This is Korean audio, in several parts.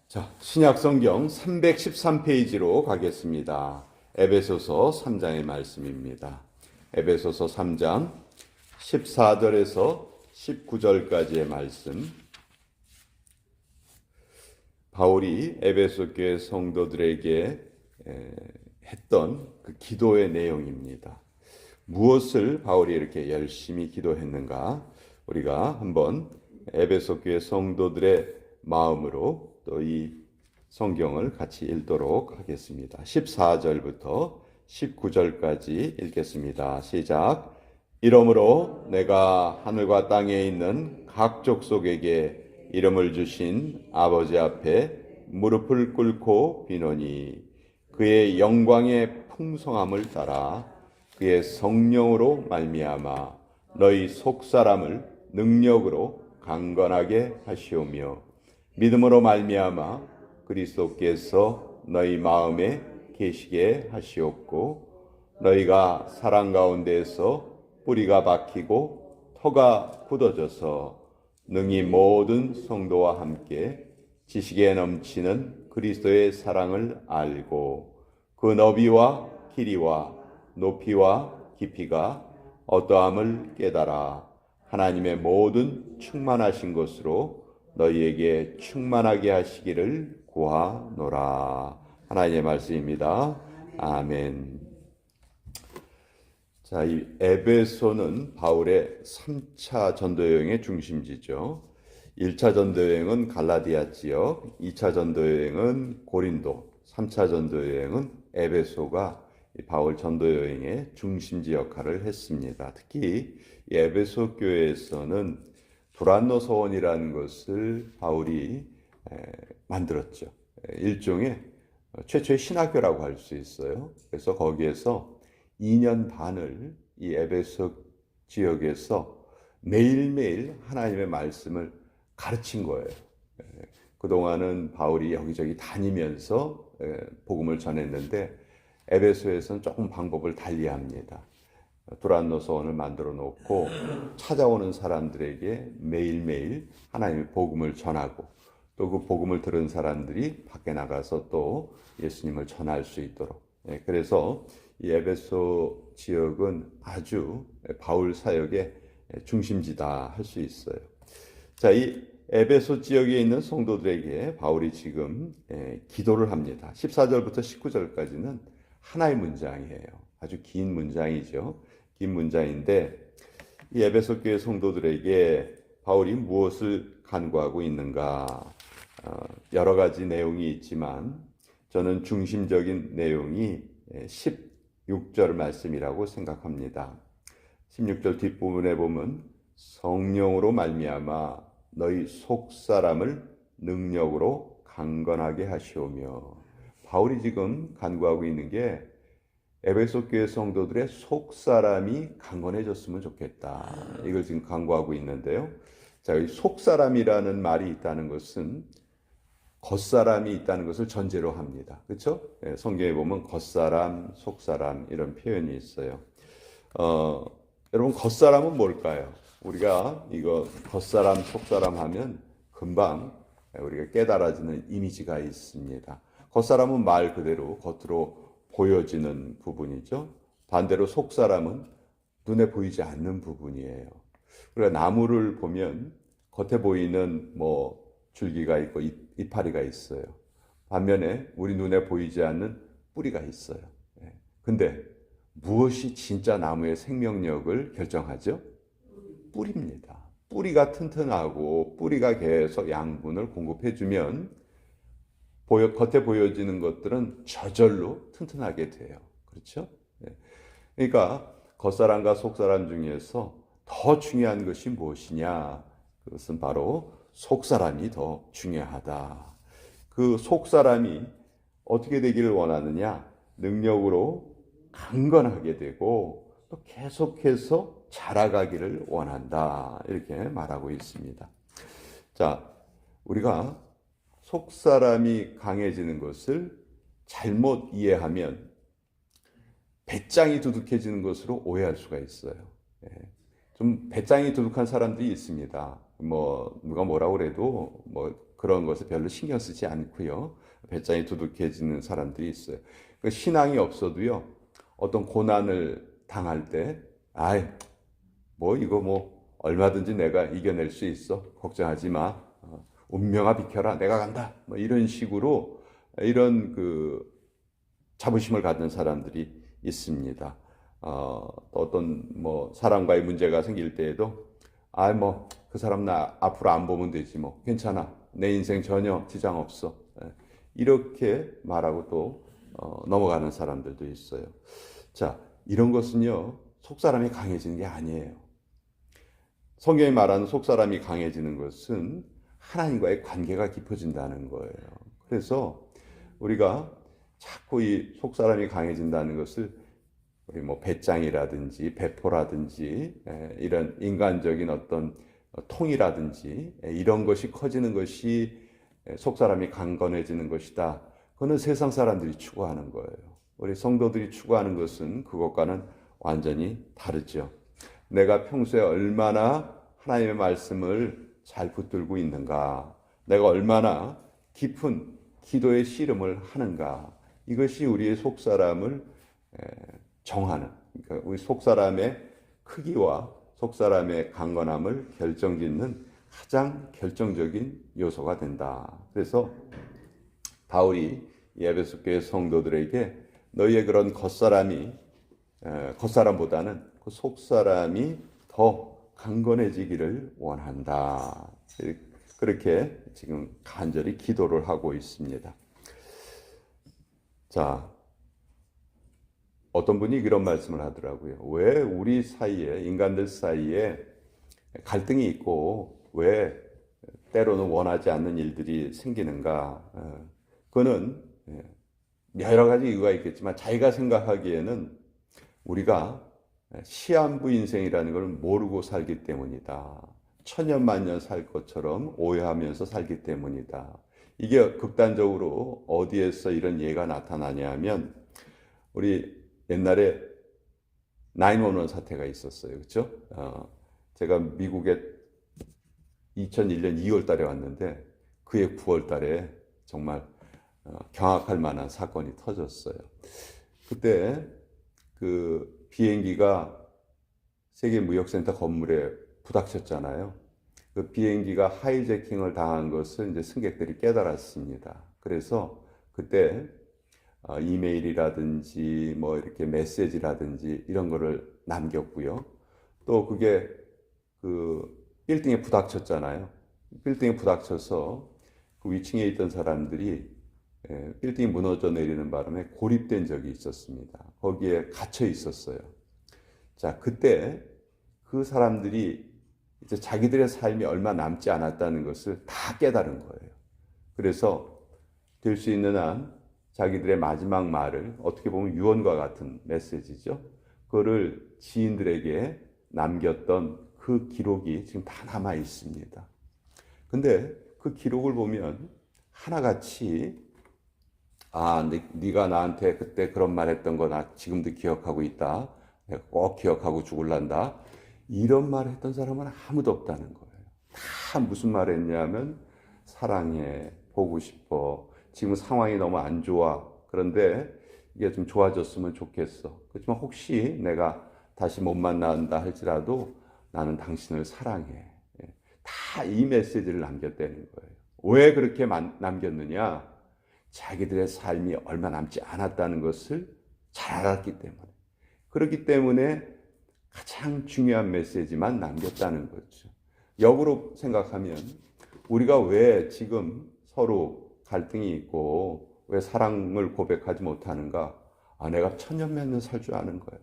자, 신약성경 313페이지로 가겠습니다. 에베소서 3장의 말씀입니다. 에베소서 3장 14절에서 19절까지의 말씀. 바울이 에베소 교회 성도들에게 했던 그 기도의 내용입니다. 무엇을 바울이 이렇게 열심히 기도했는가? 우리가 한번 에베소 교회 성도들의 마음으로 또 이 성경을 같이 읽도록 하겠습니다. 14절부터 19절까지 읽겠습니다. 시작. 이러므로 내가 하늘과 땅에 있는 각 족속에게 이름을 주신 아버지 앞에 무릎을 꿇고 비노니 그의 영광의 풍성함을 따라 그의 성령으로 말미암아 너희 속사람을 능력으로 강건하게 하시오며 믿음으로 말미암아 그리스도께서 너희 마음에 계시게 하시옵고 너희가 사랑 가운데에서 뿌리가 박히고 터가 굳어져서 능히 모든 성도와 함께 지식에 넘치는 그리스도의 사랑을 알고 그 너비와 길이와 높이와 깊이가 어떠함을 깨달아 하나님의 모든 충만하신 것으로 너희에게 충만하게 하시기를 구하노라. 하나님의 말씀입니다. 아멘. 자, 이 에베소는 바울의 3차 전도 여행의 중심지죠. 1차 전도 여행은 갈라디아 지역, 2차 전도 여행은 고린도, 3차 전도 여행은 에베소가 바울 전도 여행의 중심지 역할을 했습니다. 특히 이 에베소 교회에서는 두란노 서원이라는 것을 바울이 만들었죠. 일종의 최초의 신학교라고 할 수 있어요. 그래서 거기에서 2년 반을 이 에베소 지역에서 매일매일 하나님의 말씀을 가르친 거예요. 그동안은 바울이 여기저기 다니면서 복음을 전했는데 에베소에서는 조금 방법을 달리합니다. 두란노 서원을 만들어 놓고 찾아오는 사람들에게 매일매일 하나님의 복음을 전하고 또 그 복음을 들은 사람들이 밖에 나가서 또 예수님을 전할 수 있도록. 그래서 이 에베소 지역은 아주 바울 사역의 중심지다 할 수 있어요. 자, 이 에베소 지역에 있는 성도들에게 바울이 지금 기도를 합니다. 14절부터 19절까지는 하나의 문장이에요. 아주 긴 문장이죠. 긴 문장인데 이 에베소 교회 성도들에게 바울이 무엇을 간구하고 있는가? 여러 가지 내용이 있지만 저는 중심적인 내용이 16절 말씀이라고 생각합니다. 16절 뒷부분에 보면 성령으로 말미암아 너희 속사람을 능력으로 강건하게 하시오며 바울이 지금 간구하고 있는 게 에베소 교회 성도들의 속사람이 강건해졌으면 좋겠다. 이걸 지금 간구하고 있는데요. 자, 이 속사람이라는 말이 있다는 것은 겉사람이 있다는 것을 전제로 합니다. 그렇죠? 성경에 보면 겉사람, 속사람 이런 표현이 있어요. 여러분 겉사람은 뭘까요? 우리가 이거 겉사람, 속사람 하면 금방 우리가 깨달아지는 이미지가 있습니다. 겉사람은 말 그대로 겉으로 보여지는 부분이죠. 반대로 속사람은 눈에 보이지 않는 부분이에요. 우리가 나무를 보면 겉에 보이는 줄기가 있고 이파리가 있어요. 반면에 우리 눈에 보이지 않는 뿌리가 있어요. 근데 무엇이 진짜 나무의 생명력을 결정하죠? 뿌리입니다. 뿌리가 튼튼하고 뿌리가 계속 양분을 공급해주면 겉에 보여지는 것들은 저절로 튼튼하게 돼요. 그렇죠? 그러니까 겉사람과 속사람 중에서 더 중요한 것이 무엇이냐? 그것은 바로 속사람이 더 중요하다. 그 속사람이 어떻게 되기를 원하느냐? 능력으로 강건하게 되고 또 계속해서 자라가기를 원한다. 이렇게 말하고 있습니다. 자, 우리가 속사람이 강해지는 것을 잘못 이해하면 배짱이 두둑해지는 것으로 오해할 수가 있어요. 좀 배짱이 두둑한 사람들이 있습니다. 누가 뭐라고 그래도 그런 것을 별로 신경 쓰지 않고요. 배짱이 두둑해지는 사람들이 있어요. 그 신앙이 없어도요. 어떤 고난을 당할 때, 아이, 뭐 이거 뭐 얼마든지 내가 이겨낼 수 있어. 걱정하지 마. 운명아 비켜라. 내가 간다. 뭐 이런 식으로 이런 그 자부심을 갖는 사람들이 있습니다. 어떤 뭐 사람과의 문제가 생길 때에도 뭐 그 사람 나 앞으로 안 보면 되지 뭐 괜찮아. 내 인생 전혀 지장 없어. 이렇게 말하고 또 넘어가는 사람들도 있어요. 자, 이런 것은요. 속사람이 강해지는 게 아니에요. 성경이 말하는 속사람이 강해지는 것은 하나님과의 관계가 깊어진다는 거예요. 그래서 우리가 자꾸 이 속사람이 강해진다는 것을 우리 뭐 배짱이라든지 배포라든지 이런 인간적인 어떤 통이라든지 이런 것이 커지는 것이 속사람이 강건해지는 것이다. 그거는 세상 사람들이 추구하는 거예요. 우리 성도들이 추구하는 것은 그것과는 완전히 다르죠. 내가 평소에 얼마나 하나님의 말씀을 잘 붙들고 있는가, 내가 얼마나 깊은 기도의 씨름을 하는가, 이것이 우리의 속사람을 정하는, 그러니까 우리 속사람의 크기와 속사람의 강건함을 결정짓는 가장 결정적인 요소가 된다. 그래서 바울이 에베소 교회 성도들에게 너희의 그런 겉사람보다는 그 속사람이 더 강건해지기를 원한다. 그렇게 지금 간절히 기도를 하고 있습니다. 자, 어떤 분이 그런 말씀을 하더라고요. 왜 우리 사이에, 인간들 사이에 갈등이 있고 왜 때로는 원하지 않는 일들이 생기는가? 그거는 여러 가지 이유가 있겠지만 자기가 생각하기에는 우리가 시한부 인생이라는 걸 모르고 살기 때문이다. 천년만년 살 것처럼 오해하면서 살기 때문이다. 이게 극단적으로 어디에서 이런 예가 나타나냐 하면 우리 옛날에 911 사태가 있었어요. 그렇죠? 제가 미국에 2001년 2월 달에 왔는데 그해 9월 달에 정말 경악할 만한 사건이 터졌어요. 그때 그 비행기가 세계무역센터 건물에 부닥쳤잖아요. 그 비행기가 하이제킹을 당한 것을 이제 승객들이 깨달았습니다. 그래서 그때 이메일이라든지 뭐 이렇게 메시지라든지 이런 거를 남겼고요. 또 그게 그 빌딩에 부닥쳤잖아요. 빌딩에 부닥쳐서 그 위층에 있던 사람들이 빌딩이 무너져 내리는 바람에 고립된 적이 있었습니다. 거기에 갇혀 있었어요. 자, 그때 그 사람들이 이제 자기들의 삶이 얼마 남지 않았다는 것을 다 깨달은 거예요. 그래서 될 수 있는 한 자기들의 마지막 말을 어떻게 보면 유언과 같은 메시지죠. 그거를 지인들에게 남겼던 그 기록이 지금 다 남아 있습니다. 근데 그 기록을 보면 하나같이 네가 나한테 그때 그런 말 했던 거 나 지금도 기억하고 있다. 내가 꼭 기억하고 죽을란다. 이런 말 했던 사람은 아무도 없다는 거예요. 다 무슨 말 했냐면 사랑해, 보고 싶어, 지금 상황이 너무 안 좋아. 그런데 이게 좀 좋아졌으면 좋겠어. 그렇지만 혹시 내가 다시 못 만난다 할지라도 나는 당신을 사랑해. 다 이 메시지를 남겼다는 거예요. 왜 그렇게 남겼느냐? 자기들의 삶이 얼마 남지 않았다는 것을 잘 알았기 때문에. 그렇기 때문에 가장 중요한 메시지만 남겼다는 거죠. 역으로 생각하면 우리가 왜 지금 서로 갈등이 있고 왜 사랑을 고백하지 못하는가? 내가 천년만년 살 줄 아는 거예요.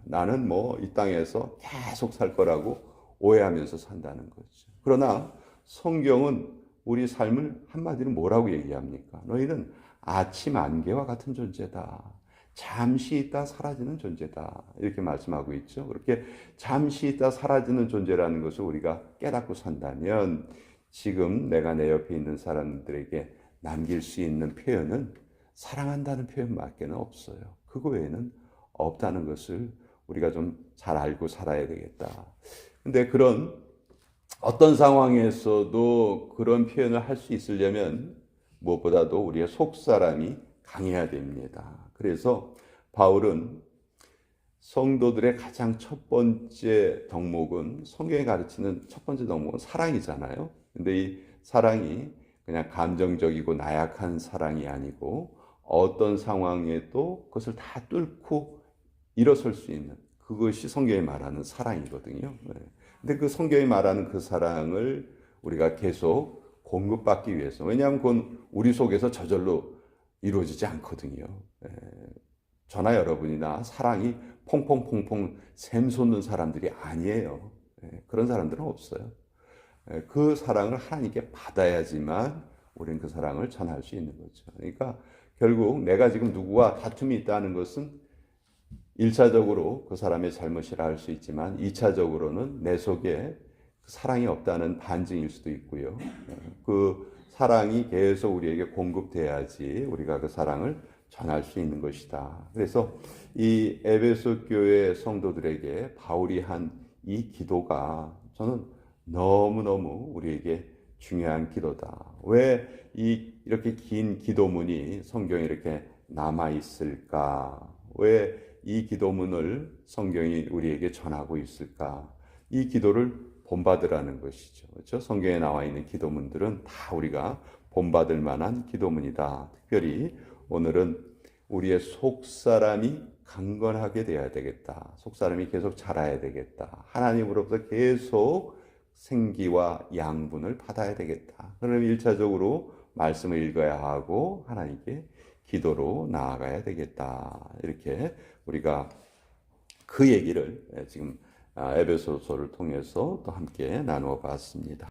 나는 뭐 이 땅에서 계속 살 거라고 오해하면서 산다는 거죠. 그러나 성경은 우리 삶을 한마디로 뭐라고 얘기합니까? 너희는 아침 안개와 같은 존재다. 잠시 있다 사라지는 존재다. 이렇게 말씀하고 있죠. 그렇게 잠시 있다 사라지는 존재라는 것을 우리가 깨닫고 산다면 지금 내가 내 옆에 있는 사람들에게 남길 수 있는 표현은 사랑한다는 표현밖에는 없어요. 그거 외에는 없다는 것을 우리가 좀 잘 알고 살아야 되겠다. 근데 그런 어떤 상황에서도 그런 표현을 할 수 있으려면 무엇보다도 우리의 속사람이 강해야 됩니다. 그래서 바울은 성도들의 가장 첫 번째 덕목은, 성경이 가르치는 첫 번째 덕목은 사랑이잖아요. 근데 이 사랑이 그냥 감정적이고 나약한 사랑이 아니고 어떤 상황에도 그것을 다 뚫고 일어설 수 있는, 그것이 성경이 말하는 사랑이거든요. 네. 근데 그 성경이 말하는 그 사랑을 우리가 계속 공급받기 위해서, 왜냐하면 그건 우리 속에서 저절로 이루어지지 않거든요. 예, 저나 여러분이나 사랑이 퐁퐁퐁퐁 샘솟는 사람들이 아니에요. 예, 그런 사람들은 없어요. 예, 그 사랑을 하나님께 받아야지만 우리는 그 사랑을 전할 수 있는 거죠. 그러니까 결국 내가 지금 누구와 다툼이 있다는 것은 1차적으로 그 사람의 잘못이라 할 수 있지만 2차적으로는 내 속에 사랑이 없다는 반증일 수도 있고요. 그 사랑이 계속 우리에게 공급돼야지 우리가 그 사랑을 전할 수 있는 것이다. 그래서 이 에베소 교회 성도들에게 바울이 한 이 기도가 저는 너무너무 우리에게 중요한 기도다. 왜 이렇게 긴 기도문이 성경에 이렇게 남아 있을까? 왜 이 기도문을 성경이 우리에게 전하고 있을까? 이 기도를 본받으라는 것이죠. 그렇죠? 성경에 나와 있는 기도문들은 다 우리가 본받을 만한 기도문이다. 특별히 오늘은 우리의 속사람이 강건하게 되어야 되겠다. 속사람이 계속 자라야 되겠다. 하나님으로부터 계속 생기와 양분을 받아야 되겠다. 그럼 1차적으로 말씀을 읽어야 하고 하나님께 기도로 나아가야 되겠다. 이렇게 우리가 그 얘기를 지금 에베소서를 통해서 또 함께 나누어 봤습니다.